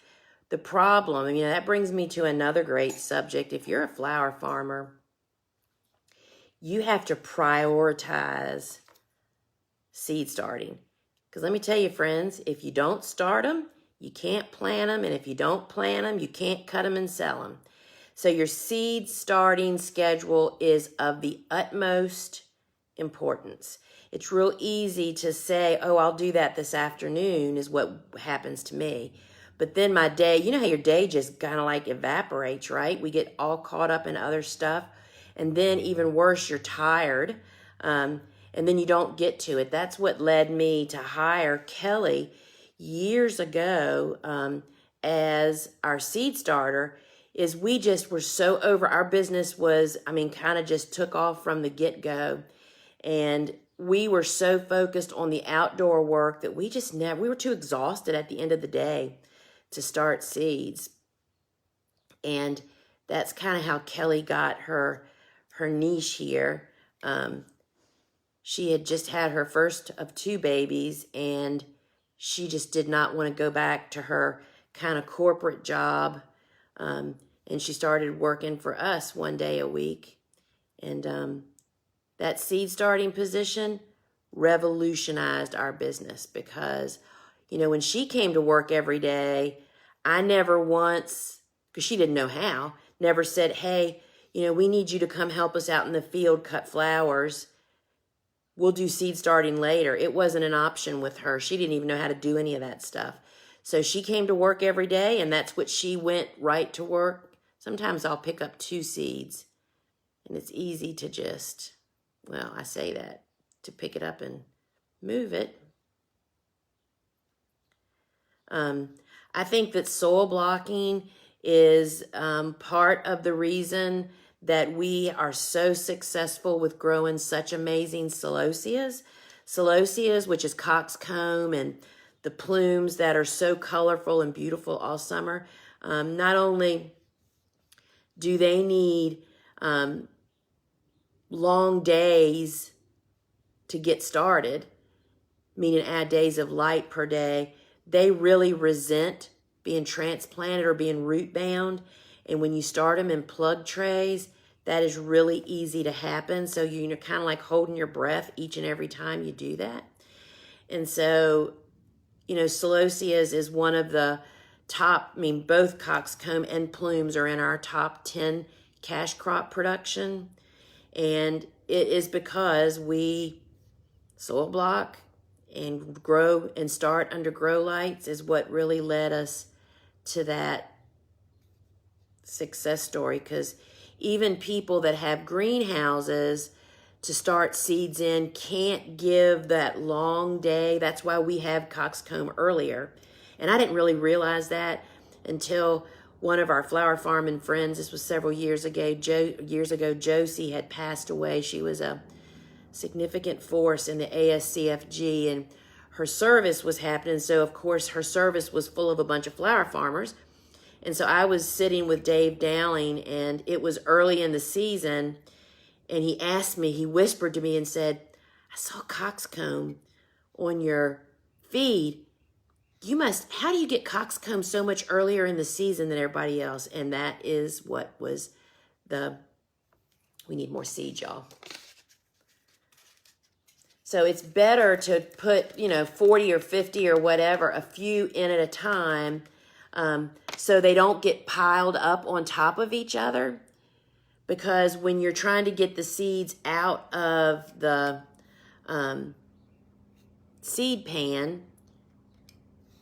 the problem. I mean, that brings me to another great subject. If you're a flower farmer, you have to prioritize seed starting. Because let me tell you, friends, if you don't start them, you can't plant them. And if you don't plant them, you can't cut them and sell them. So your seed starting schedule is of the utmost importance. It's real easy to say, oh, I'll do that this afternoon, is what happens to me. But then my day, you know how your day just kind of like evaporates, right? We get all caught up in other stuff. And then even worse, you're tired. And then you don't get to it. That's what led me to hire Kelly years ago as our seed starter. Is we just were so over. Our business was, I mean, kind of just took off from the get-go. And we were so focused on the outdoor work that we were too exhausted at the end of the day to start seeds. And that's kind of how Kelly got her niche here. She had just had her first of 2 babies, and she just did not want to go back to her kind of corporate job. And she started working for us 1 day a week. And that seed starting position revolutionized our business because, you know, when she came to work every day, I never once, because she didn't know how, never said, hey, you know, we need you to come help us out in the field, cut flowers. We'll do seed starting later. It wasn't an option with her. She didn't even know how to do any of that stuff. So she came to work every day, and that's what she went right to work. Sometimes I'll pick up 2 seeds, and it's easy to just, well, I say that, to pick it up and move it. I think that soil blocking is part of the reason that we are so successful with growing such amazing celosias. Celosias, which is coxcomb, and the plumes that are so colorful and beautiful all summer. Not only do they need long days to get started, meaning add days of light per day, they really resent being transplanted or being root bound. And when you start them in plug trays, that is really easy to happen. So you're kind of like holding your breath each and every time you do that. And so, you know, celosias is one of the top, I mean, both coxcomb and plumes are in our top 10 cash crop production. And it is because we soil block and grow and start under grow lights is what really led us to that success story. Because even people that have greenhouses to start seeds in, can't give that long day. That's why we have coxcomb earlier. And I didn't really realize that until one of our flower farming friends, this was several years ago, Josie had passed away. She was a significant force in the ASCFG, and her service was happening. So, of course, her service was full of a bunch of flower farmers. And so I was sitting with Dave Dowling, and it was early in the season, and he asked me, he whispered to me and said, I saw coxcomb on your feed. How do you get coxcomb so much earlier in the season than everybody else? And that is what was we need more seed, y'all. So it's better to put, 40 or 50 or whatever, a few in at a time, so they don't get piled up on top of each other. Because when you're trying to get the seeds out of the seed pan,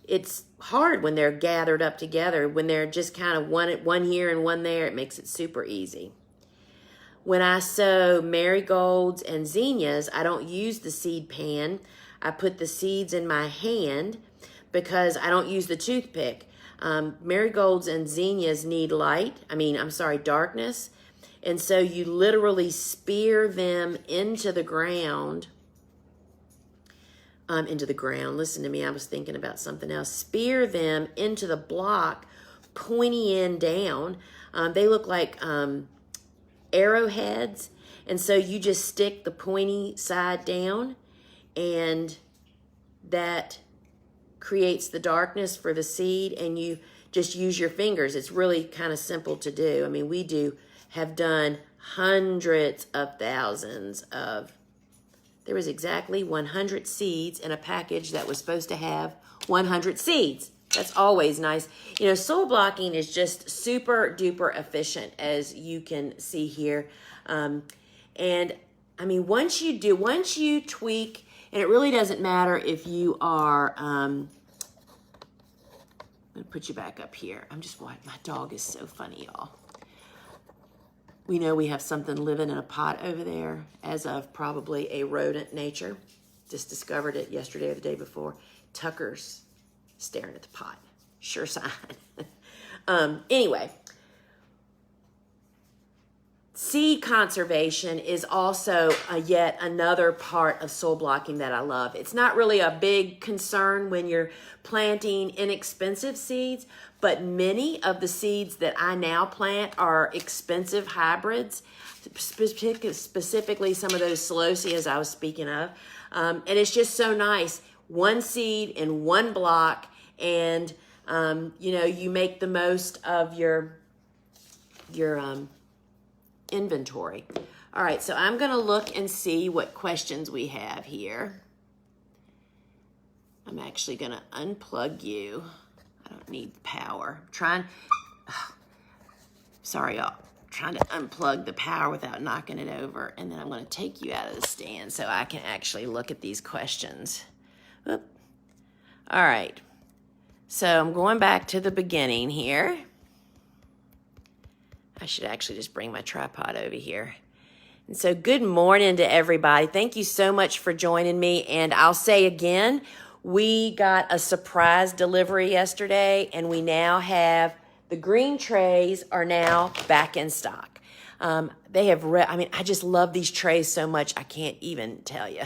it's hard when they're gathered up together. When they're just kind of one here and one there, it makes it super easy. When I sow marigolds and zinnias, I don't use the seed pan. I put the seeds in my hand because I don't use the toothpick. Marigolds and zinnias need darkness. And so you literally spear them into the ground. Listen to me, I was thinking about something else. Spear them into the block, pointy end down. They look like arrowheads. And so you just stick the pointy side down, and that creates the darkness for the seed, and you just use your fingers. It's really kind of simple to do. I mean, have done hundreds of thousands of, there was exactly 100 seeds in a package that was supposed to have 100 seeds. That's always nice. Soil blocking is just super duper efficient, as you can see here. And I mean, once you tweak, and it really doesn't matter if you are, I'm gonna put you back up here. My dog is so funny, y'all. We know we have something living in a pot over there, as of probably a rodent nature. Just discovered it yesterday or the day before. Tucker's staring at the pot. Sure sign. Anyway, seed conservation is also yet another part of soil blocking that I love. It's not really a big concern when you're planting inexpensive seeds, but many of the seeds that I now plant are expensive hybrids, specifically some of those Celosias I was speaking of. And it's just so nice. One seed in one block, and you make the most of your inventory. All right, so I'm going to look and see what questions we have here. I'm actually going to unplug you. I don't need power. Sorry, y'all. Trying to unplug the power without knocking it over. And then I'm going to take you out of the stand so I can actually look at these questions. Oop. All right. So I'm going back to the beginning here. I should actually just bring my tripod over here. And so good morning to everybody. Thank you so much for joining me. And I'll say again, we got a surprise delivery yesterday, and we now have the green trays are now back in stock. I just love these trays so much, I can't even tell you.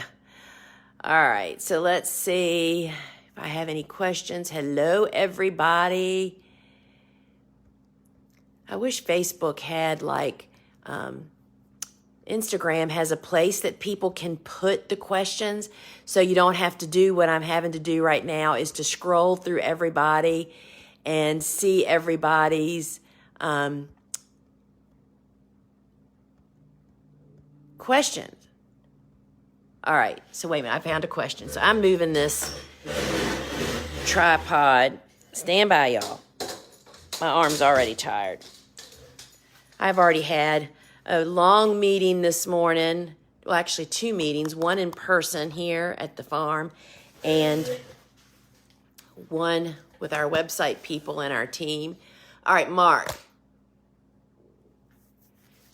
All right, so let's see if I have any questions. Hello, everybody. I wish Facebook had Instagram has a place that people can put the questions, so you don't have to do what I'm having to do right now, is to scroll through everybody and see everybody's questions. All right, so wait a minute, I found a question. So I'm moving this tripod. Stand by, y'all. My arm's already tired. I've already had a long meeting this morning. Well, actually 2 meetings, one in person here at the farm and one with our website people and our team. All right, Mark.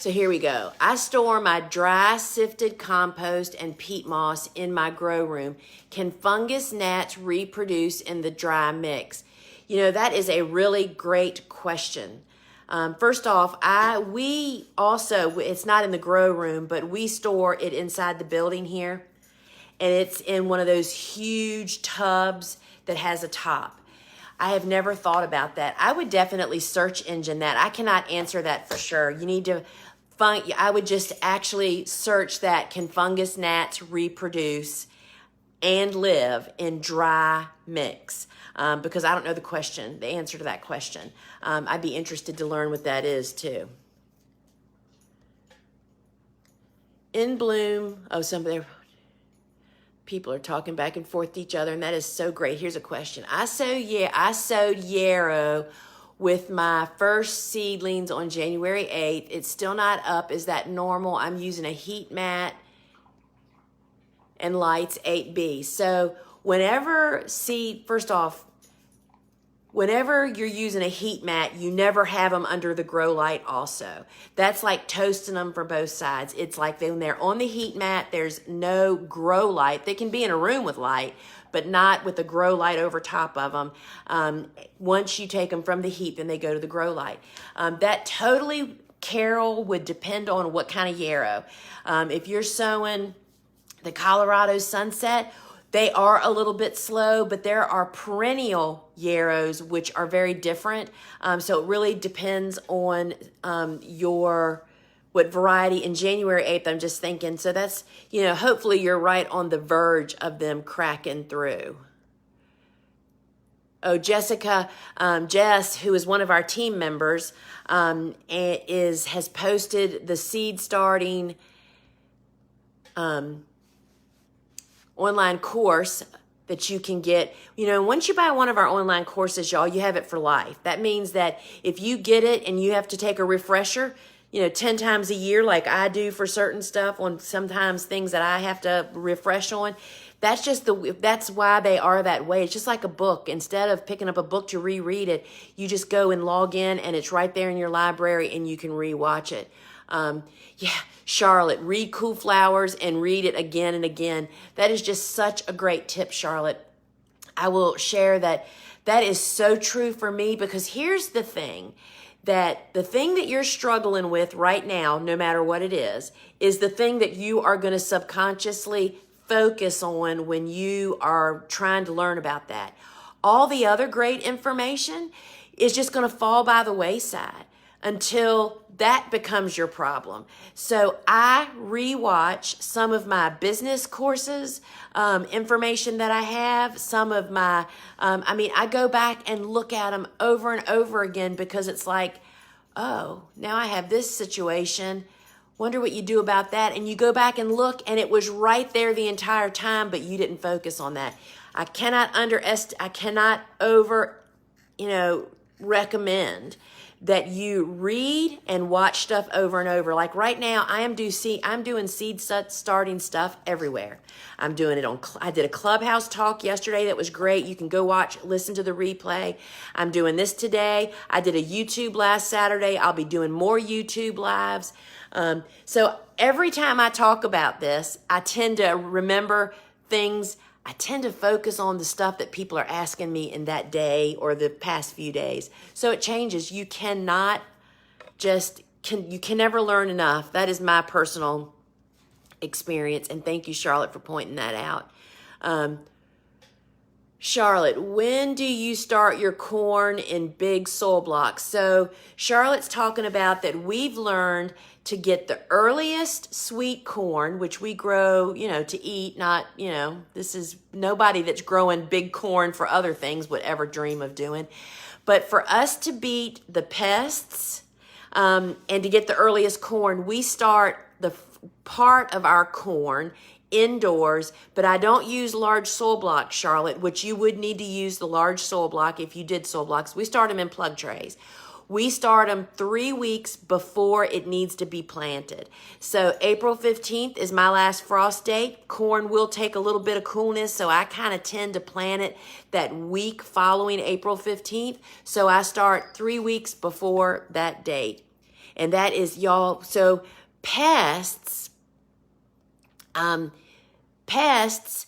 So here we go. I store my dry sifted compost and peat moss in my grow room. Can fungus gnats reproduce in the dry mix? You know, that is a really great question. First off, we also, it's not in the grow room, but we store it inside the building here. And it's in one of those huge tubs that has a top. I have never thought about that. I would definitely search engine that. I cannot answer that for sure. You need to I would just actually search that. Can fungus gnats reproduce and live in dry mix? Because I don't know the answer to that question. I'd be interested to learn what that is too. In bloom, people are talking back and forth to each other, and that is so great. Here's a question. I sowed yarrow with my first seedlings on January 8th. It's still not up. Is that normal? I'm using a heat mat and lights 8B. So whenever you're using a heat mat, you never have them under the grow light also. That's like toasting them for both sides. It's like when they're on the heat mat, there's no grow light. They can be in a room with light, but not with the grow light over top of them. Once you take them from the heat, then they go to the grow light. That totally, Carol, would depend on what kind of yarrow. If you're sowing the Colorado Sunset, they are a little bit slow, but there are perennial yarrows which are very different. So it really depends on what variety. In January 8th, I'm just thinking, so that's, hopefully you're right on the verge of them cracking through. Oh, Jessica, Jess, who is one of our team members, has posted the seed starting online course that you can get. Once you buy one of our online courses, y'all, you have it for life. That means that if you get it and you have to take a refresher, 10 times a year like I do for certain stuff, on sometimes things that I have to refresh on, that's why they are that way. It's just like a book. Instead of picking up a book to reread it, you just go and log in and it's right there in your library and you can rewatch it. Charlotte, read Cool Flowers and read it again and again. That is just such a great tip, Charlotte. I will share that is so true for me, because here's the thing, that the thing that you're struggling with right now, no matter what it is the thing that you are going to subconsciously focus on when you are trying to learn about that. All the other great information is just going to fall by the wayside until that becomes your problem. So I rewatch some of my business courses, information that I have, some of my, I go back and look at them over and over again, because it's like, oh, now I have this situation. Wonder what you do about that. And you go back and look, and it was right there the entire time, but you didn't focus on that. I cannot recommend that you read and watch stuff over and over. Like right now, I'm doing seed starting stuff everywhere. I'm doing it I did a Clubhouse talk yesterday that was great. You can go listen to the replay. I'm doing this today. I did a YouTube last Saturday. I'll be doing more YouTube lives. So every time I talk about this, I tend to remember things. I tend to focus on the stuff that people are asking me in that day or the past few days. So it changes. You can never learn enough. That is my personal experience. And thank you, Charlotte, for pointing that out. Charlotte, when do you start your corn in big soil blocks? So Charlotte's talking about that we've learned to get the earliest sweet corn, which we grow, to eat, not, this is nobody that's growing big corn for other things would ever dream of doing. But for us to beat the pests and to get the earliest corn, we start the part of our corn indoors, but I don't use large soil blocks, Charlotte, which you would need to use the large soil block if you did soil blocks. We start them in plug trays. We start them 3 weeks before it needs to be planted. So April 15th is my last frost date. Corn will take a little bit of coolness, so I kind of tend to plant it that week following April 15th. So I start 3 weeks before that date. And that is, y'all, so pests, pests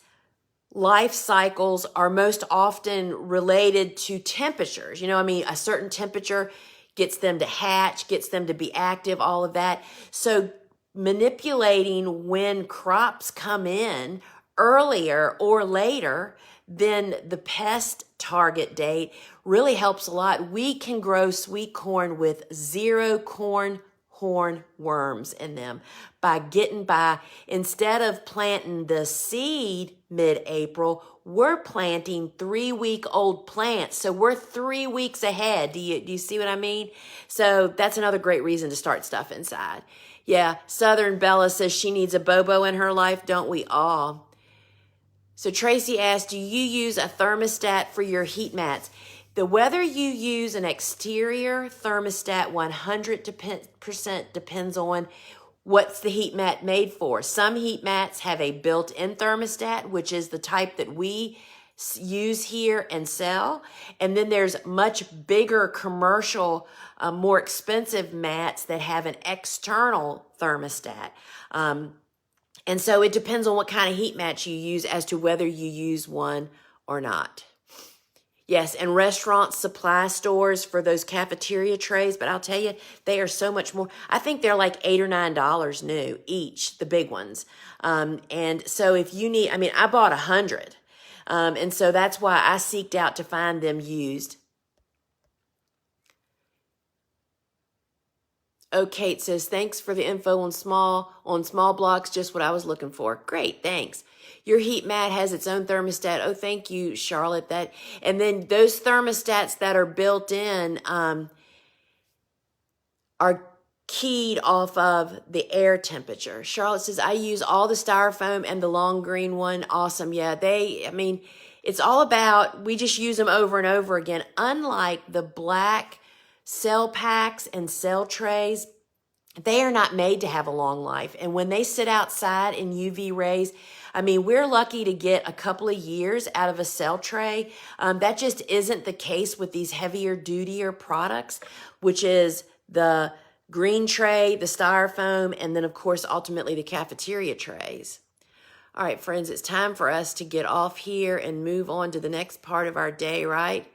life cycles are most often related to temperatures. You know, I mean, a certain temperature gets them to hatch, gets them to be active, all of that. So manipulating when crops come in earlier or later than the pest target date really helps a lot. We can grow sweet corn with 0 corn horn worms in them instead of planting the seed mid-April, we're planting 3-week-old plants. So we're 3 weeks ahead. Do you see what I mean? So that's another great reason to start stuff inside. Yeah, Southern Bella says she needs a Bobo in her life. Don't we all? So Tracy asked, do you use a thermostat for your heat mats? Whether you use an exterior thermostat 100% depends on what's the heat mat made for. Some heat mats have a built-in thermostat, which is the type that we use here and sell. And then there's much bigger commercial, more expensive mats that have an external thermostat. And so it depends on what kind of heat mat you use as to whether you use one or not. Yes, and restaurant supply stores for those cafeteria trays, but I'll tell you, they are so much more. I think they're like $8 or $9 new each, the big ones. And so if you need, I mean, I bought 100. And so that's why I seeked out to find them used. Oh, Kate says, thanks for the info on small blocks, just what I was looking for. Great, thanks. Your heat mat has its own thermostat. Oh, thank you, Charlotte. And then those thermostats that are built in are keyed off of the air temperature. Charlotte says, I use all the styrofoam and the long green one. Awesome. Yeah, it's all about, we just use them over and over again. Unlike the black cell packs and cell trays, they are not made to have a long life. And when they sit outside in UV rays, I mean, we're lucky to get a couple of years out of a cell tray. That just isn't the case with these heavier, dutier products, which is the green tray, the styrofoam, and then, of course, ultimately the cafeteria trays. All right, friends, it's time for us to get off here and move on to the next part of our day, right?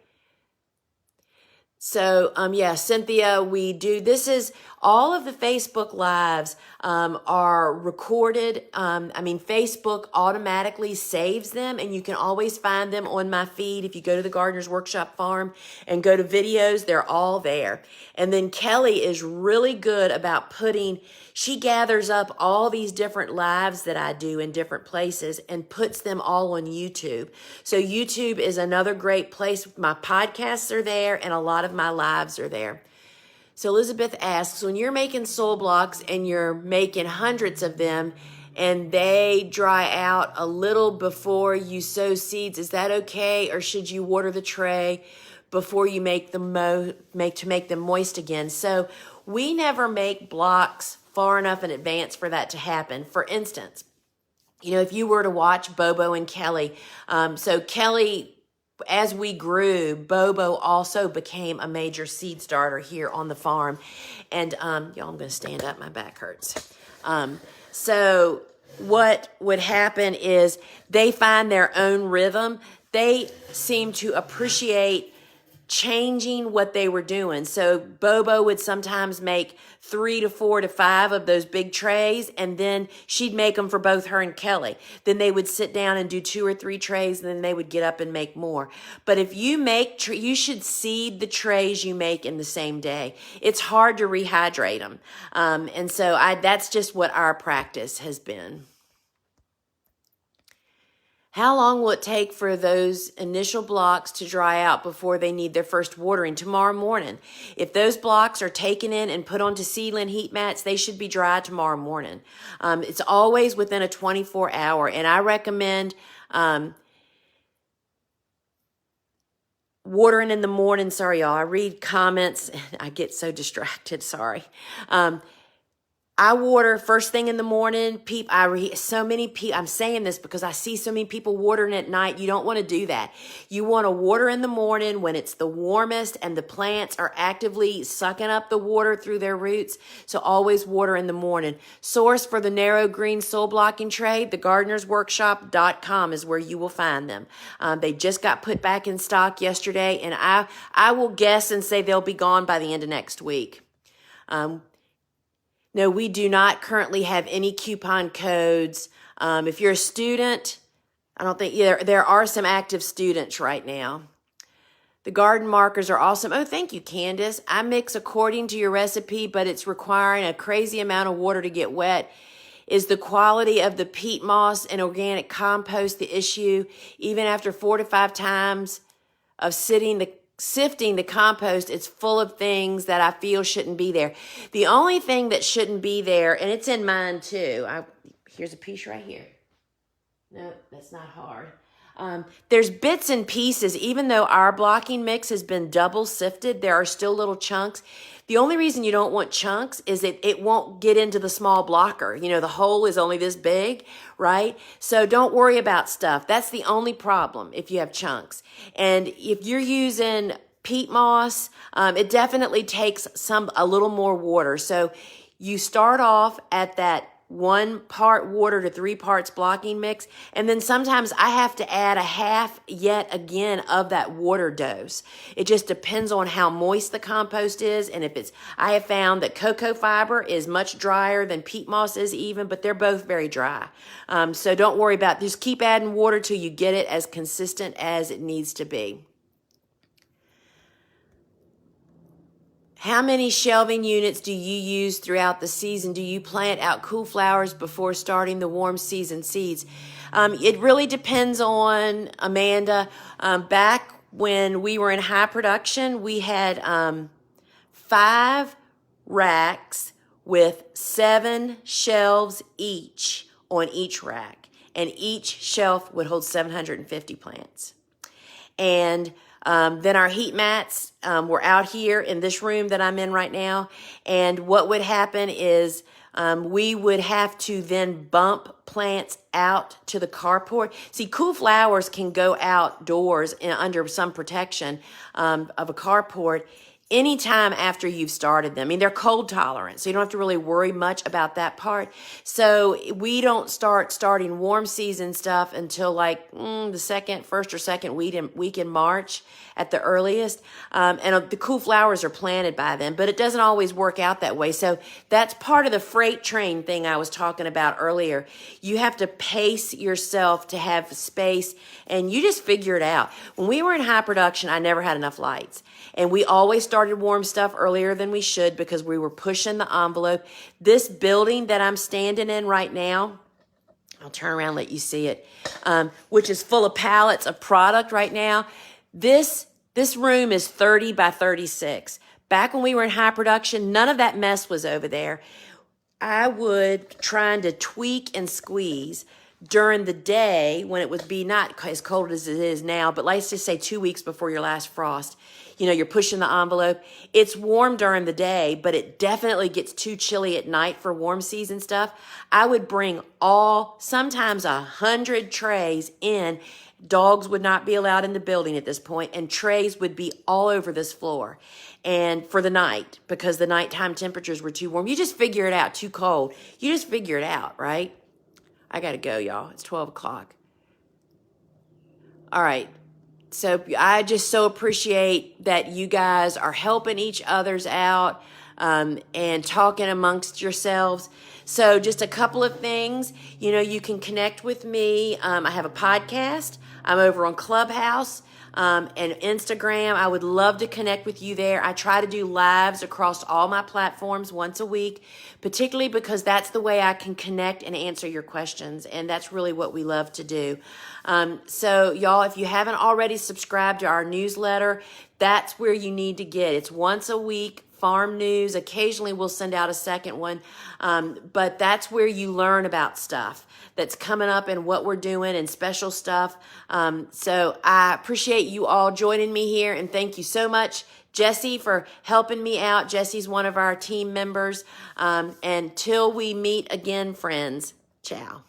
So, yeah, Cynthia, this is all of the Facebook Lives are recorded. Facebook automatically saves them, and you can always find them on my feed. If you go to the Gardener's Workshop Farm and go to videos, they're all there. And then Kelly is really good about she gathers up all these different lives that I do in different places and puts them all on YouTube. So YouTube is another great place. My podcasts are there and a lot of my lives are there. So Elizabeth asks, when you're making soil blocks and you're making hundreds of them and they dry out a little before you sow seeds, is that okay? Or should you water the tray before you make them moist again? So we never make blocks far enough in advance for that to happen. For instance, if you were to watch Bobo and Kelly, so Kelly, as we grew, Bobo also became a major seed starter here on the farm. And y'all, I'm going to stand up. My back hurts. So what would happen is they find their own rhythm. They seem to appreciate changing what they were doing. So Bobo would sometimes make 3 to 4 to 5 of those big trays, and then she'd make them for both her and Kelly. Then they would sit down and do 2 or 3 trays, and then they would get up and make more. But if you you should seed the trays you make in the same day. It's hard to rehydrate them. And so that's just what our practice has been. How long will it take for those initial blocks to dry out before they need their first watering? Tomorrow morning. If those blocks are taken in and put onto Seedling Heat Mats, they should be dry tomorrow morning. It's always within a 24-hour, and I recommend watering in the morning. Sorry, y'all. I read comments and I get so distracted. Sorry. I water first thing in the morning. So many people, I'm saying this because I see so many people watering at night. You don't want to do that. You want to water in the morning when it's the warmest and the plants are actively sucking up the water through their roots. So always water in the morning. Source for the narrow green soil blocking trade, thegardenersworkshop.com is where you will find them. They just got put back in stock yesterday, and I will guess and say they'll be gone by the end of next week. No, we do not currently have any coupon codes. If you're a student, I don't think there are some active students right now. The garden markers are awesome. Oh, thank you, Candace. I mix according to your recipe, but it's requiring a crazy amount of water to get wet. Is the quality of the peat moss and organic compost the issue? Even after 4 to 5 times of sifting the compost, it's full of things that I feel shouldn't be there. The only thing that shouldn't be there, and it's in mine too. Here's a piece right here. No, that's not hard. There's bits and pieces. Even though our blocking mix has been double sifted, there are still little chunks. The only reason you don't want chunks is that it won't get into the small blocker. You know, the hole is only this big, right? So don't worry about stuff. That's the only problem if you have chunks. And if you're using peat moss, it definitely takes a little more water. So you start off at that 1 part water to 3 parts blocking mix. And then sometimes I have to add a half yet again of that water dose. It just depends on how moist the compost is. And I have found that cocoa fiber is much drier than peat moss is even, but they're both very dry. So don't worry about, just keep adding water till you get it as consistent as it needs to be. How many shelving units do you use throughout the season? Do you plant out cool flowers before starting the warm season seeds? It really depends on, Amanda. Back when we were in high production, we had 5 racks with 7 shelves each on each rack. And each shelf would hold 750 plants. And then our heat mats were out here in this room that I'm in right now. And what would happen is we would have to then bump plants out to the carport. See, cool flowers can go outdoors under some protection of a carport anytime after you've started them. I mean, they're cold tolerant, so you don't have to really worry much about that part. So we don't starting warm season stuff until like the first or second week in March at the earliest. And the cool flowers are planted by then, but it doesn't always work out that way. So that's part of the freight train thing I was talking about earlier. You have to pace yourself to have space, and you just figure it out. When we were in high production, I never had enough lights. And we always started warm stuff earlier than we should because we were pushing the envelope. This building that I'm standing in right now, I'll turn around and let you see it, which is full of pallets of product right now. This room is 30 by 36. Back when we were in high production, none of that mess was over there. I would trying to tweak and squeeze during the day when it would be not as cold as it is now, but let's just say 2 weeks before your last frost. You know, you're pushing the envelope. It's warm during the day, but it definitely gets too chilly at night for warm season stuff. I would bring sometimes 100 trays in. Dogs would not be allowed in the building at this point, and trays would be all over this floor. And for the night, because the nighttime temperatures were too warm, you just figure it out, too cold. You just figure it out, right? I got to go, y'all. It's 12 o'clock. All right. So I just so appreciate that you guys are helping each other's out and talking amongst yourselves. So just a couple of things. You know, you can connect with me. I have a podcast. I'm over on Clubhouse and Instagram. I would love to connect with you there. I try to do lives across all my platforms once a week, particularly because that's the way I can connect and answer your questions. And that's really what we love to do. So y'all, if you haven't already subscribed to our newsletter, that's where you need to get. It's once a week, farm news. Occasionally we'll send out a second one, but that's where you learn about stuff that's coming up and what we're doing and special stuff. So I appreciate you all joining me here, and thank you so much, Jesse, for helping me out. Jesse's one of our team members. Until we meet again, friends, ciao.